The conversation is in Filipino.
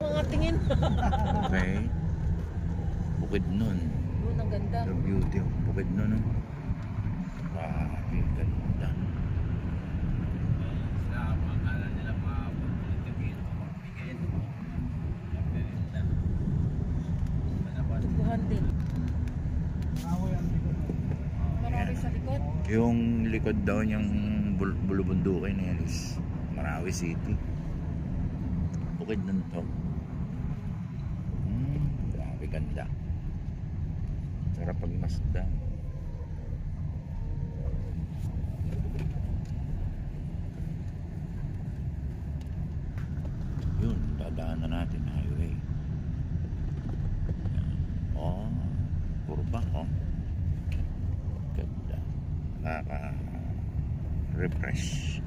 mga tingin. Okay. Bukid nun. Doon ang ganda. The beauty of bukid nun. No? Grabe, ganda. Tubuhan din. Marami sa likod. Yung likod daw niyang bulubundukin na yan is Marawi City. Bukid nun to. Grabe ganda. Sarap pagmasdan. Yun, dadaanan natin highway. Oh, kurba oh. Ganda. Nakaka-refresh.